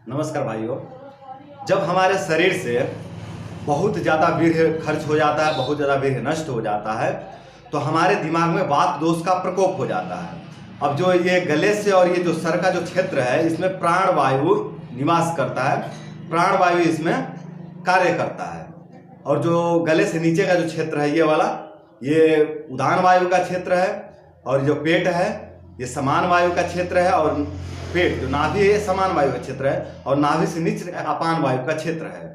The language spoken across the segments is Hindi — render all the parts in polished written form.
नमस्कार भाइयों। जब हमारे शरीर से बहुत ज़्यादा वीर्य खर्च हो जाता है, बहुत ज़्यादा वीर्य नष्ट हो जाता है, तो हमारे दिमाग में वात दोष का प्रकोप हो जाता है। अब जो ये गले से और ये जो सर का जो क्षेत्र है, इसमें प्राण वायु निवास करता है, प्राण वायु इसमें कार्य करता है। और जो गले से नीचे का जो क्षेत्र है, ये वाला, ये उदान वायु का क्षेत्र है, और जो पेट है ये समान वायु का क्षेत्र है, और पेट जो नाभि है समान वायु का क्षेत्र है, और नाभि से नीचे अपान वायु का क्षेत्र है।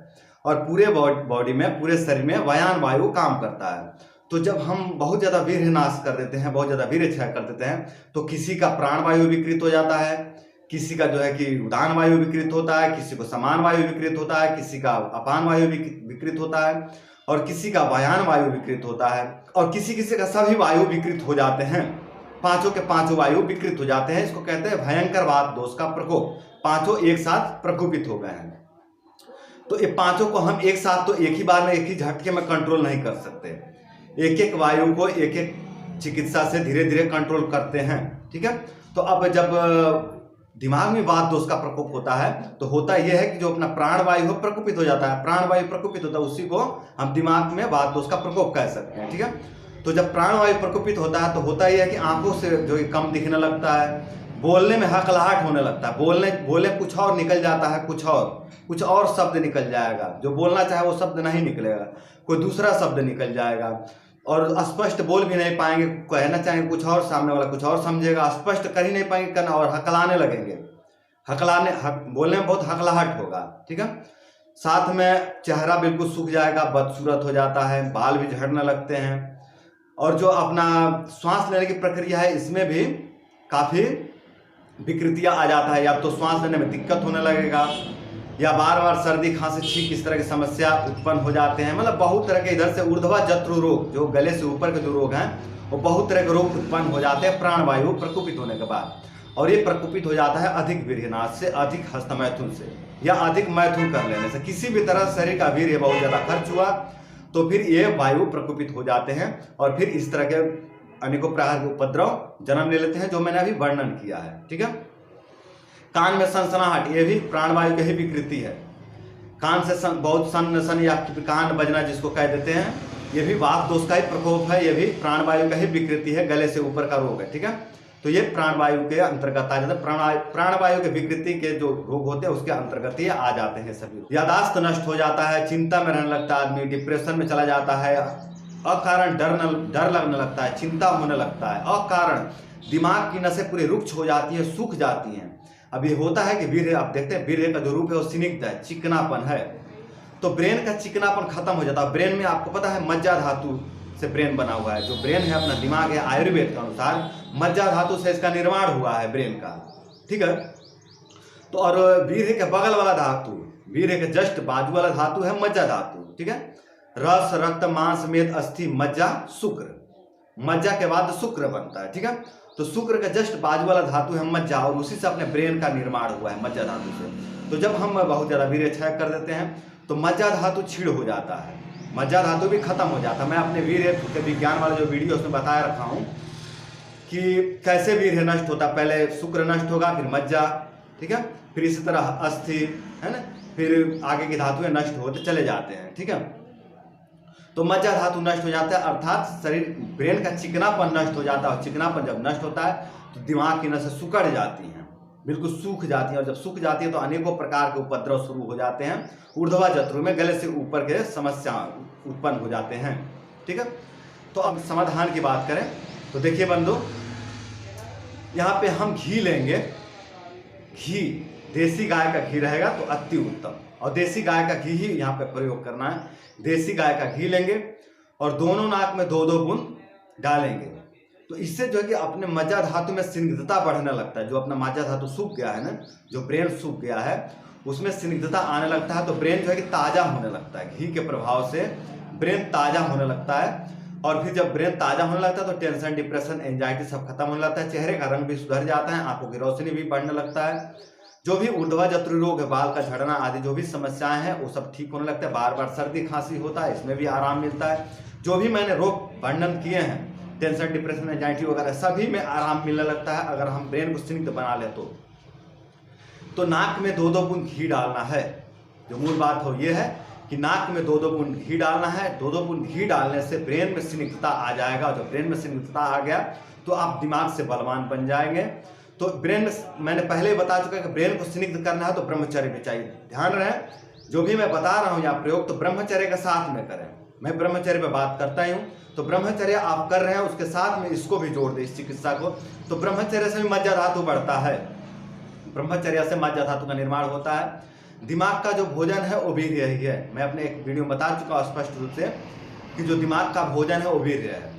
और पूरे बॉडी में, पूरे शरीर में वायान वायु काम करता है। तो जब हम बहुत ज़्यादा वीर्य नाश कर देते हैं, बहुत ज़्यादा वीर्य क्षय कर देते हैं, तो किसी का प्राण वायु विकृत हो जाता है, किसी का जो है कि उदान वायु विकृत होता है, किसी को समान वायु विकृत होता है, किसी का अपान वायु विकृत होता है, और किसी का वायान वायु विकृत होता है, और किसी किसी का सभी वायु विकृत हो जाते हैं। पांचों के पांचों वायु विकृत हो जाते हैं। इसको कहते हैं भयंकर वात दोष का प्रकोप। पांचों एक साथ प्रकोपित हो गए हैं। तो ये पांचों को हम एक साथ, तो एक ही बार में, एक ही झटके में कंट्रोल नहीं कर सकते। एक एक वायु को एक एक चिकित्सा से धीरे धीरे कंट्रोल करते हैं। ठीक है। तो अब जब दिमाग में वात दोष का प्रकोप होता है, तो होता यह है कि जो अपना प्राण वायु हो प्रकोपित हो जाता है। प्राण वायु प्रकोपित होता है, उसी को हम दिमाग में वात दोष का प्रकोप कह सकते हैं। ठीक है। तो जब प्राण वायु प्रकोपित होता है, तो होता यह है कि आंखों से जो कम दिखने लगता है, बोलने में हकलाहट होने लगता है, बोले कुछ और निकल जाता है, कुछ और शब्द निकल जाएगा। जो बोलना चाहे वो शब्द नहीं निकलेगा, कोई दूसरा शब्द निकल जाएगा, और स्पष्ट बोल भी नहीं पाएंगे। कहना चाहेंगे कुछ और, सामने वाला कुछ और समझेगा, स्पष्ट कर ही नहीं पाएंगे करना, और हकलाने लगेंगे। बोलने में बहुत हकलाहट होगा। ठीक है। साथ में चेहरा बिल्कुल सूख जाएगा, बदसूरत हो जाता है, बाल भी झड़ने लगते हैं, और जो अपना श्वास लेने की प्रक्रिया है, इसमें भी काफ़ी विकृतियां आ जाता है। या तो श्वास लेने में दिक्कत होने लगेगा, या बार बार सर्दी खांसी छींक इस तरह की समस्या उत्पन्न हो जाते हैं। मतलब बहुत तरह के, इधर से ऊर्ध्वा जत्रु रोग, जो गले से ऊपर के जो रोग हैं, वो बहुत तरह के रोग उत्पन्न हो जाते हैं प्राण वायु प्रकोपित होने के बाद। और ये प्रकोपित हो जाता है अधिक वीर्यनाश से, अधिक हस्तमैथुन से, या अधिक मैथुन कर लेने से। किसी भी तरह शरीर का वीर्य बहुत ज़्यादा खर्च हुआ, तो फिर ये वायु प्रकोपित हो जाते हैं, और फिर इस तरह के अनेकों प्रकार के उपद्रव जन्म ले लेते हैं, जो मैंने अभी वर्णन किया है। ठीक है। कान में सनसनाहट, ये भी प्राण वायु की ही विकृति है। कान से बहुत सन या कान बजना जिसको कह देते हैं, ये भी वात दोष का ही प्रकोप है, ये भी प्राण वायु का ही विकृति है, गले से ऊपर का रोग है। ठीक है। तो ये प्राण वायु के अंतर्गत आ जाता है। प्राण वायु के विकृति के जो रोग होते हैं, उसके अंतर्गत ये आ जाते हैं सभी। यादाश्त नष्ट हो जाता है, चिंता में रहने लगता है आदमी, डिप्रेशन में चला जाता है, अकारण डर लगने लगता है, चिंता होने लगता है, अकारण दिमाग की नसें पूरी रुक्ष हो जाती है, सूख जाती हैं। अब ये होता है कि वीर्य, आप देखते हैं वीर्य का जो रूप है वो स्निग्ध है, चिकनापन है। तो ब्रेन का चिकनापन खत्म हो जाता है। ब्रेन में आपको पता है मज्जा धातु से ब्रेन बना हुआ है। जो ब्रेन है, अपना दिमाग है, आयुर्वेद के अनुसार मज्जा धातु से इसका निर्माण हुआ है ब्रेन का। ठीक है। तो और वीर्य के बगल वाला धातु, वीर्य के जस्ट बाजू वाला धातु है मज्जा धातु। ठीक है। रस, रक्त, मांस, मेद, अस्थि, मज्जा, शुक्र। मज्जा के बाद शुक्र बनता है। ठीक है। तो शुक्र का जस्ट बाजू वाला धातु है मज्जा, और उसी से अपने ब्रेन का निर्माण हुआ है, मज्जा धातु से। तो जब हम बहुत ज्यादा वीर्य क्षय कर देते हैं, तो मज्जा धातु क्षीण हो जाता है, मज्जा धातु भी खत्म हो जाता है। मैं अपने वीर्य के विज्ञान वाला जो वीडियो उसमें बताया रखा हूँ कि कैसे वीर्य नष्ट होता है। पहले शुक्र नष्ट होगा, फिर मज्जा। ठीक है। फिर इसी तरह अस्थि, है ना, फिर आगे की धातुएं नष्ट होते चले जाते हैं। ठीक है। तो मज्जा धातु नष्ट हो जाता है, अर्थात शरीर, ब्रेन का चिकनापन नष्ट हो जाता है। और चिकनापन जब नष्ट होता है, तो दिमाग की नसें सिकुड़ जाती हैं, बिल्कुल सूख जाती हैं। और जब सूख जाती है, तो अनेकों प्रकार के उपद्रव शुरू हो जाते हैं। ऊर्ध्वा जत्रु में, गले से ऊपर के समस्या उत्पन्न हो जाते हैं। ठीक है। तो अब समाधान की बात करें, तो देखिए बंधु, यहाँ पे हम घी लेंगे। घी देसी गाय का घी रहेगा तो अति उत्तम, और देसी गाय का घी ही यहाँ पे प्रयोग करना है। देसी गाय का घी लेंगे, और दोनों नाक में 2-2 बूंद डालेंगे। तो इससे जो है कि अपने मज्जा धातु में स्निग्धता बढ़ने लगता है। जो अपना मज्जा धातु सूख गया है ना, जो ब्रेन सूख गया है, उसमें स्निग्धता आने लगता है। तो ब्रेन जो है कि ताजा होने लगता है। घी के प्रभाव से ब्रेन ताजा होने लगता है, और फिर जब ब्रेन ताजा होने लगता है, तो टेंशन, डिप्रेशन, एंजाइटी सब खत्म होने लगता है। चेहरे का रंग भी सुधर जाता है, आंखों की रोशनी भी बढ़ने लगता है। जो भी ऊर्ध्वा जत्रु रोग है, बाल का झड़ना आदि जो भी समस्याएं हैं, वो सब ठीक होने लगता है। बार बार सर्दी खांसी होता है, इसमें भी आराम मिलता है। जो भी मैंने रोग वर्णन किए हैं, टेंशन, डिप्रेशन, एंजाइटी वगैरह, सभी में आराम मिलने लगता है, अगर हम ब्रेन को स्निग्ध बना ले तो। तो नाक में 2-2 बूंद घी डालना है। जो मूल बात हो ये है कि नाक में 2-2 बूंद घी डालना है। 2-2 बूंद घी डालने से ब्रेन में स्निग्धता आ जाएगा। जब ब्रेन में स्निग्धता आ गया तो आप दिमाग से बलवान बन जाएंगे। तो ब्रेन में, मैंने पहले ही बता चुका कि ब्रेन को स्निग्ध करना है तो ब्रह्मचर्य भी चाहिए। ध्यान रहे, जो भी मैं बता रहा हूँ यहाँ प्रयोग, तो ब्रह्मचर्य के साथ में करें। मैं ब्रह्मचर्य पे बात करता ही हूँ, तो ब्रह्मचर्य आप कर रहे हैं उसके साथ में इसको भी जोड़ दें, इस चिकित्सा को। तो ब्रह्मचर्य से भी मज्जा धातु बढ़ता है। ब्रह्मचर्य से मज्जा धातु का निर्माण होता है। दिमाग का जो भोजन है वो वीर्य यही है। मैं अपने एक वीडियो में बता चुका हूँ स्पष्ट रूप से कि जो दिमाग का भोजन है वो वीर्य है।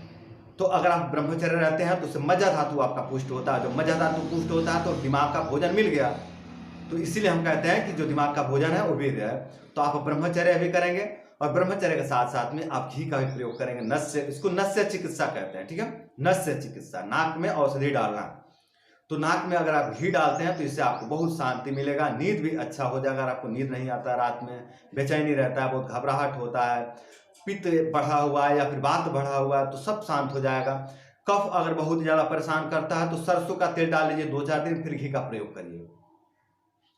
तो अगर आप ब्रह्मचर्य रहते हैं तो उससे मज्जा धातु आपका पुष्ट होता है। जो मज्जा धातु पुष्ट होता है तो दिमाग का भोजन मिल गया। तो इसीलिए हम कहते हैं कि जो दिमाग का भोजन है वो वीर्य है। तो आप ब्रह्मचर्य भी करेंगे और ब्रह्मचर्य के साथ साथ में आप घी का भी प्रयोग करेंगे। नस्य, इसको नस्य चिकित्सा कहते हैं, ठीक है। नस्य चिकित्सा, नाक में औषधि डालना। तो नाक में अगर आप घी डालते हैं तो इससे आपको बहुत शांति मिलेगा। नींद भी अच्छा हो जाएगा। अगर आपको नींद नहीं आता, रात में बेचैनी रहता है, बहुत घबराहट होता है, पित्त बढ़ा हुआ है या फिर वात बढ़ा हुआ है, तो सब शांत हो जाएगा। कफ अगर बहुत ज़्यादा परेशान करता है तो सरसों का तेल डाल लीजिए 2-4 दिन, फिर घी का प्रयोग करिए।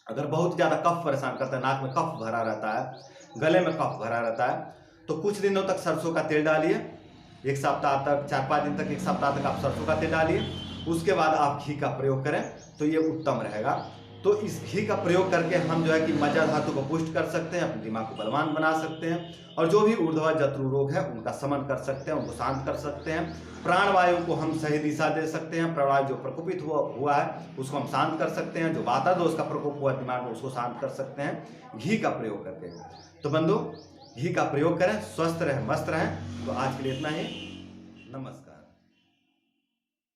अगर बहुत ज़्यादा कफ परेशान करता है, नाक में कफ भरा रहता है, गले में कफ भरा रहता है, तो कुछ दिनों तक सरसों का तेल डालिए। 1 सप्ताह तक, 4-5 दिन तक, 1 सप्ताह तक आप सरसों का तेल डालिए। उसके बाद आप घी का प्रयोग करें तो ये उत्तम रहेगा। तो इस घी का प्रयोग करके हम जो है कि मज्जा धातु को पुष्ट कर सकते हैं, अपने दिमाग को बलवान बना सकते हैं और जो भी ऊर्ध्वा जत्रु रोग है उनका शमन कर सकते हैं, उनको शांत कर सकते हैं। प्राणवायु को हम सही दिशा दे सकते हैं। प्राणवायु जो प्रकोपित हुआ है उसको हम शांत कर सकते हैं। जो वाता दोष का प्रकोप हुआ दिमाग में उसको शांत कर सकते हैं घी का प्रयोग करके। तो बंधु, घी का प्रयोग करें, स्वस्थ रहें, मस्त रहें। तो आज के लिए इतना ही। नमस्कार।